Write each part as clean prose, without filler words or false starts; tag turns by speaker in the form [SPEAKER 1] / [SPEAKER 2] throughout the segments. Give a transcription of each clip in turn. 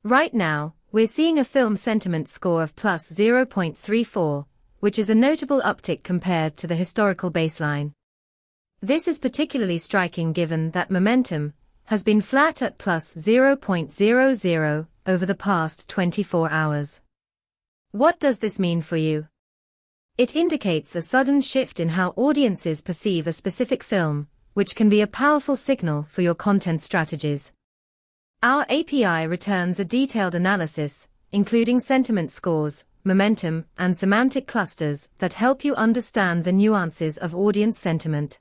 [SPEAKER 1] Right now, we're seeing a film sentiment score of plus 0.34, which is a notable uptick compared to the historical baseline. This is particularly striking given that momentum has been flat at plus 0.00 over the past 24 hours. What does this mean for you? It indicates a sudden shift in how audiences perceive a specific film, which can be a powerful signal for your content strategies. Our API returns a detailed analysis, including sentiment scores, momentum, and semantic clusters that help you understand the nuances of audience sentiment.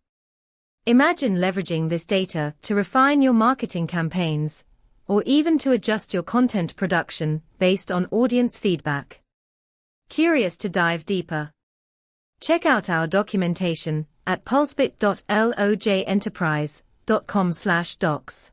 [SPEAKER 1] Imagine leveraging this data to refine your marketing campaigns, or even to adjust your content production based on audience feedback. Curious to dive deeper? Check out our documentation at pulsebit.lojenterprise.com/docs.